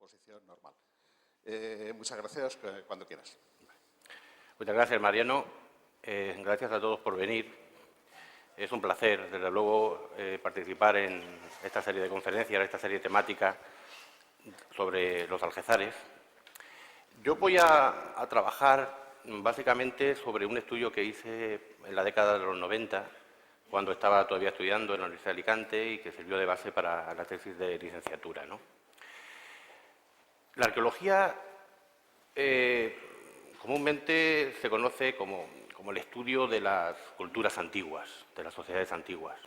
posición normal. Muchas gracias, cuando quieras. Muchas gracias, Mariano. Gracias a todos por venir. Es un placer, desde luego, participar en esta serie de conferencias, esta serie temática sobre los algézares. Yo voy a trabajar básicamente sobre un estudio que hice en la década de los 90, cuando estaba todavía estudiando en la Universidad de Alicante y que sirvió de base para la tesis de licenciatura, ¿no? La arqueología comúnmente se conoce como el estudio de las culturas antiguas, de las sociedades antiguas.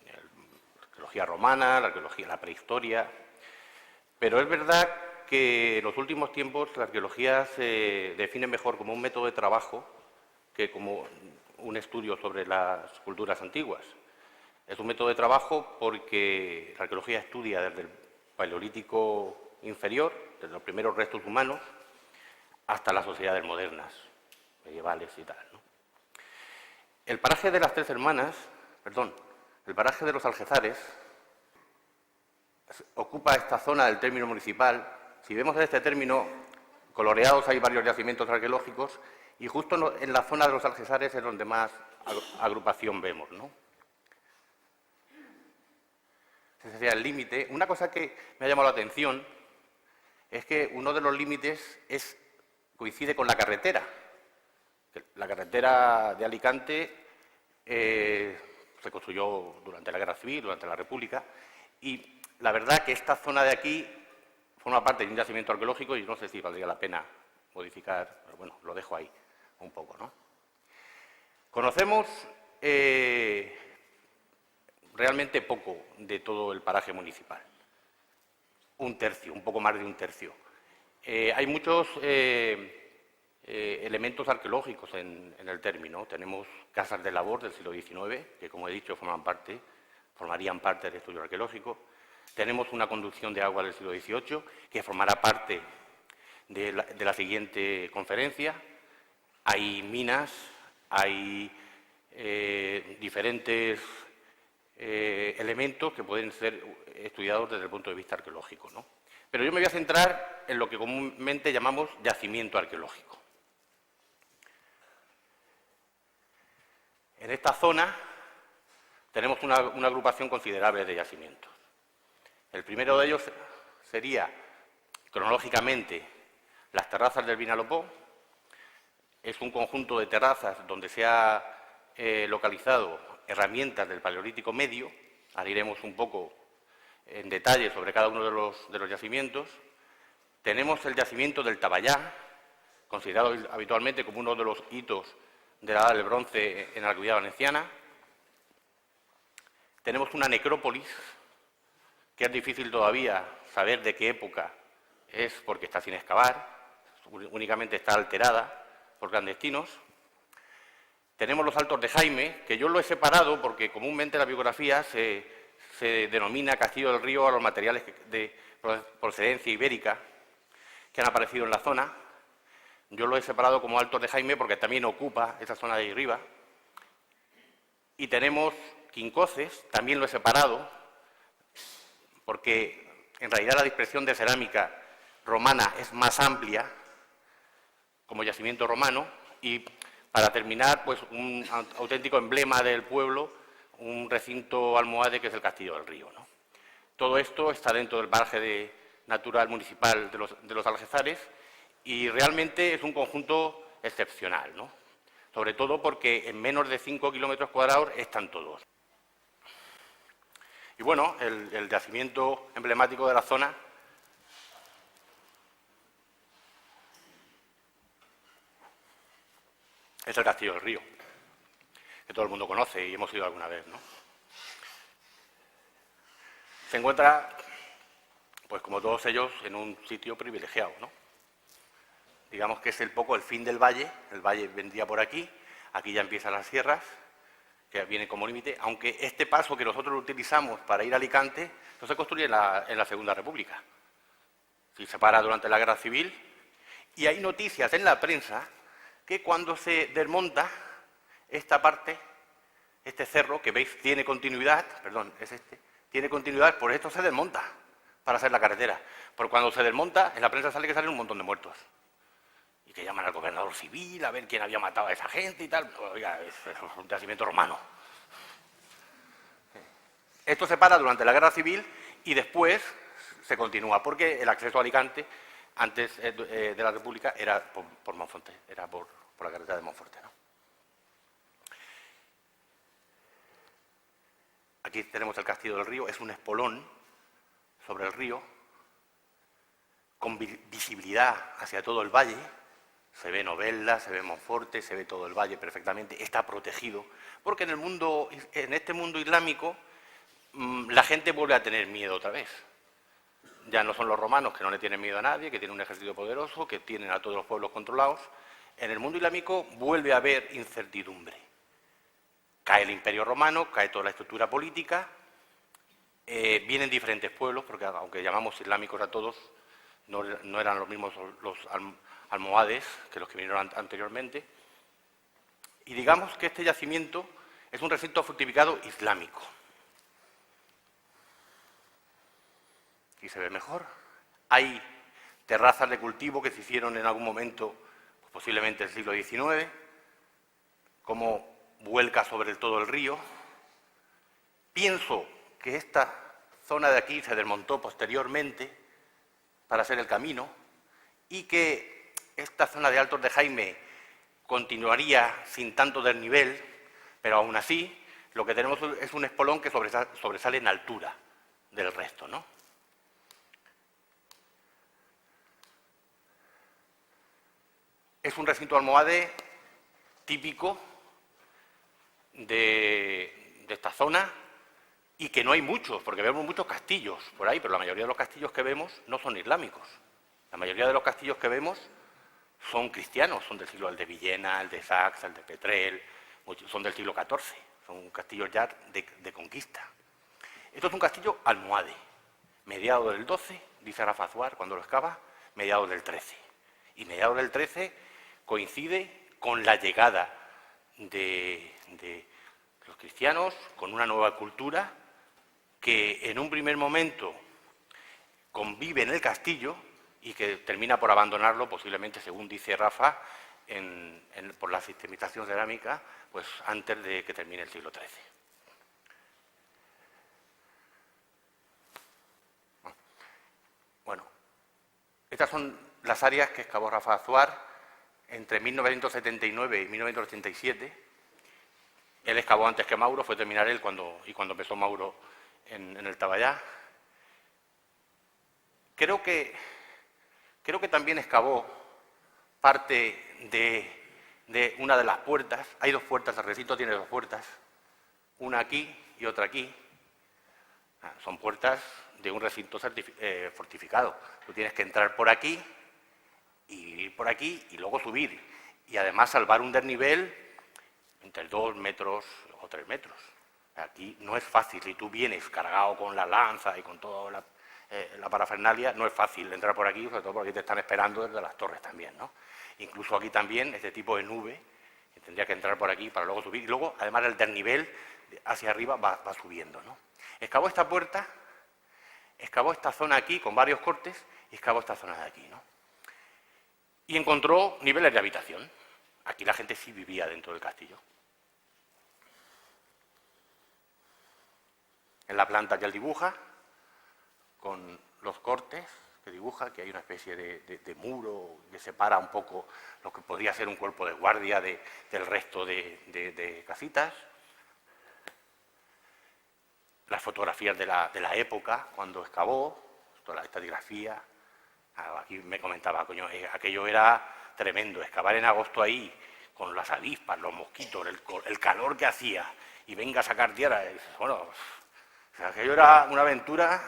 La arqueología romana, la prehistoria. Pero es verdad que en los últimos tiempos la arqueología se define mejor como un método de trabajo que como un estudio sobre las culturas antiguas. Es un método de trabajo porque la arqueología estudia desde el Paleolítico inferior, desde los primeros restos humanos, hasta las sociedades modernas, medievales y tal, ¿no? El paraje de las Tres Hermanas, el paraje de los Algézares, ocupa esta zona del término municipal. Si vemos en este término, coloreados hay varios yacimientos arqueológicos y justo en la zona de los Algézares es donde más agrupación vemos, ¿no? Ese sería el límite. Una cosa que me ha llamado la atención es que uno de los límites coincide con la carretera. La carretera de Alicante se construyó durante la Guerra Civil, durante la República, y la verdad que esta zona de aquí forma parte de un yacimiento arqueológico y no sé si valdría la pena modificar, pero bueno, lo dejo ahí un poco, ¿no? Conocemos realmente poco de todo el paraje municipal. Un tercio, un poco más de un tercio. Hay muchos elementos arqueológicos en el término. Tenemos casas de labor del siglo XIX, que, como he dicho, formarían parte del estudio arqueológico. Tenemos una conducción de agua del siglo XVIII, que formará parte de la siguiente conferencia. Hay minas, hay diferentes elementos que pueden ser estudiados desde el punto de vista arqueológico, ¿no? Pero yo me voy a centrar en lo que comúnmente llamamos yacimiento arqueológico. En esta zona tenemos una agrupación considerable de yacimientos. El primero de ellos sería, cronológicamente, las terrazas del Vinalopó. Es un conjunto de terrazas donde se ha localizado herramientas del Paleolítico Medio. Ahora iremos un poco en detalle sobre cada uno de los yacimientos. Tenemos el yacimiento del Tabayá, considerado habitualmente como uno de los hitos de la Edad del Bronce en la Comunidad Valenciana. Tenemos una necrópolis, que es difícil todavía saber de qué época es porque está sin excavar, únicamente está alterada por clandestinos. Tenemos los Altos de Jaime, que yo lo he separado porque comúnmente en la biografía se denomina Castillo del Río a los materiales de procedencia ibérica que han aparecido en la zona. Yo lo he separado como Altos de Jaime porque también ocupa esa zona de ahí arriba. Y tenemos Quincoces, también lo he separado, porque en realidad la dispersión de cerámica romana es más amplia como yacimiento romano. Y para terminar, pues un auténtico emblema del pueblo, un recinto almohade que es el Castillo del Río, ¿no? Todo esto está dentro del paraje natural municipal de los Algézares y realmente es un conjunto excepcional, ¿no? Sobre todo porque en menos de 5 kilómetros cuadrados están todos. Y bueno, el yacimiento emblemático de la zona es el Castillo del Río, que todo el mundo conoce y hemos ido alguna vez, ¿no? Se encuentra, pues como todos ellos, en un sitio privilegiado, ¿no? Digamos que es el fin del valle. El valle vendría por aquí ya empiezan las sierras, que vienen como límite, aunque este paso que nosotros utilizamos para ir a Alicante no se construye en la Segunda República. Se separa durante la Guerra Civil y hay noticias en la prensa que cuando se desmonta esta parte, este cerro que veis tiene continuidad, tiene continuidad, por esto se desmonta, para hacer la carretera. Porque cuando se desmonta, en la prensa sale que salen un montón de muertos. Y que llaman al gobernador civil a ver quién había matado a esa gente y tal. Oiga, es un yacimiento romano. Esto se para durante la Guerra Civil y después se continúa, porque el acceso a Alicante, antes de la República, era por Monforte, era por la carretera de Monforte, ¿no? Aquí tenemos el Castillo del Río, es un espolón sobre el río, con visibilidad hacia todo el valle. Se ve Novelda, se ve Monforte, se ve todo el valle perfectamente, está protegido, porque en este mundo islámico la gente vuelve a tener miedo otra vez. Ya no son los romanos, que no le tienen miedo a nadie, que tienen un ejército poderoso, que tienen a todos los pueblos controlados. En el mundo islámico vuelve a haber incertidumbre. Cae el Imperio Romano, cae toda la estructura política, vienen diferentes pueblos, porque aunque llamamos islámicos a todos, no eran los mismos los almohades que los que vinieron anteriormente. Y digamos que este yacimiento es un recinto fortificado islámico. Aquí se ve mejor. Hay terrazas de cultivo que se hicieron en algún momento, posiblemente el siglo XIX, como vuelca sobre todo el río. Pienso que esta zona de aquí se desmontó posteriormente para hacer el camino y que esta zona de Altos de Jaime continuaría sin tanto desnivel, pero aún así lo que tenemos es un espolón que sobresale en altura del resto, ¿no? Es un recinto almohade típico de esta zona y que no hay muchos, porque vemos muchos castillos por ahí, pero la mayoría de los castillos que vemos no son islámicos. La mayoría de los castillos que vemos son cristianos, son del siglo de Villena, el de Sax, el de Petrel, son del siglo XIV, son castillos ya de conquista. Esto es un castillo almohade, mediados del 12, dice Rafa Azuar cuando lo excava, mediados del 13. Y mediados del 13 coincide con la llegada de los cristianos, con una nueva cultura que en un primer momento convive en el castillo y que termina por abandonarlo, posiblemente, según dice Rafa, por la sistematización cerámica, pues antes de que termine el siglo XIII. Bueno, estas son las áreas que excavó Rafa Azuar entre 1979 y 1987. Él excavó antes que Mauro, fue terminar él cuando empezó Mauro en el Tabayá. Creo que también excavó parte de una de las puertas. Hay dos puertas, el recinto tiene dos puertas, una aquí y otra aquí. Son puertas de un recinto fortificado. Tú tienes que entrar por aquí y ir por aquí y luego subir. Y además salvar un desnivel entre 2 metros o 3 metros. Aquí no es fácil, si tú vienes cargado con la lanza y con toda la parafernalia, no es fácil entrar por aquí, sobre todo porque te están esperando desde las torres también, ¿no? Incluso aquí también, este tipo de nube, que tendría que entrar por aquí para luego subir, y luego, además, el desnivel hacia arriba va subiendo, ¿no? Excavó esta puerta, excavó esta zona aquí con varios cortes, y excavó esta zona de aquí, ¿no? Y encontró niveles de habitación. Aquí la gente sí vivía dentro del castillo. En la planta que él dibuja, con los cortes que dibuja, que hay una especie de muro que separa un poco lo que podría ser un cuerpo de guardia del resto de casitas. Las fotografías de la época, cuando excavó, toda la estratigrafía. Aquí me comentaba, coño, aquello era tremendo, excavar en agosto ahí, con las avispas, los mosquitos, el calor que hacía, y venga a sacar tierra. Bueno, aquello era una aventura,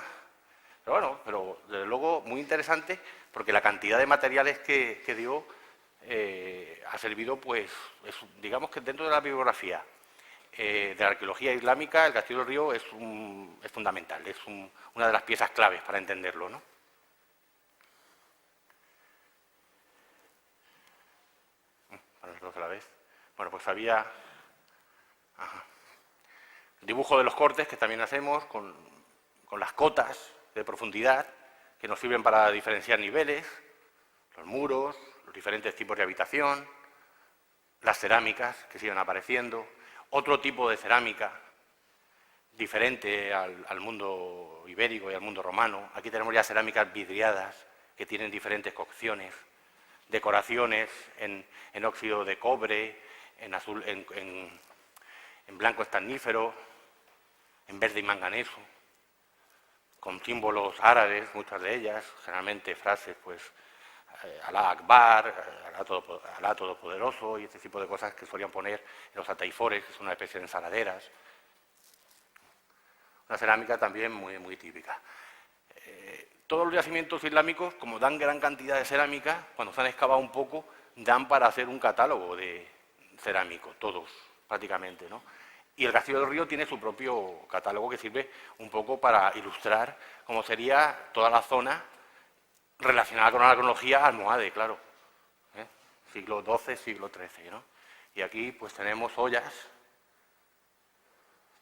pero desde luego muy interesante, porque la cantidad de materiales que dio ha servido, pues, digamos que dentro de la bibliografía de la arqueología islámica, el Castillo del Río es fundamental, es una de las piezas claves para entenderlo, ¿no? Para nosotros a la vez. Bueno, pues había el dibujo de los cortes que también hacemos con las cotas de profundidad que nos sirven para diferenciar niveles, los muros, los diferentes tipos de habitación, las cerámicas que siguen apareciendo, otro tipo de cerámica diferente al mundo ibérico y al mundo romano. Aquí tenemos ya cerámicas vidriadas que tienen diferentes cocciones, decoraciones en óxido de cobre, en azul, en blanco estañífero, en verde y manganeso, con símbolos árabes, muchas de ellas, generalmente frases, pues, Alá Akbar, Alá Todopoderoso, y este tipo de cosas que solían poner en los ataifores, que es una especie de ensaladeras. Una cerámica también muy típica. Todos los yacimientos islámicos, como dan gran cantidad de cerámica, cuando se han excavado un poco, dan para hacer un catálogo de cerámico, todos, prácticamente, ¿no? Y el Castillo del Río tiene su propio catálogo que sirve un poco para ilustrar cómo sería toda la zona relacionada con la cronología almohade, claro. Siglo XII, siglo XIII, ¿no? Y aquí pues tenemos ollas,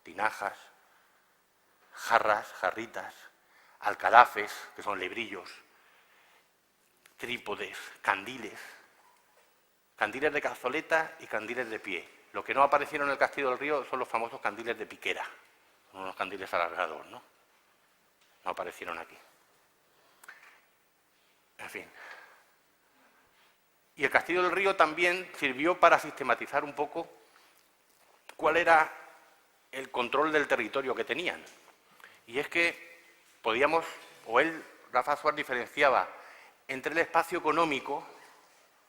tinajas, jarras, jarritas, alcadafes, que son lebrillos, trípodes, candiles de cazoleta y candiles de pie. Lo que no aparecieron en el Castillo del Río son los famosos candiles de piquera, son unos candiles alargados, ¿no? No aparecieron aquí. En fin. Y el Castillo del Río también sirvió para sistematizar un poco cuál era el control del territorio que tenían. Y es que podíamos, o Rafa Suárez diferenciaba entre el espacio económico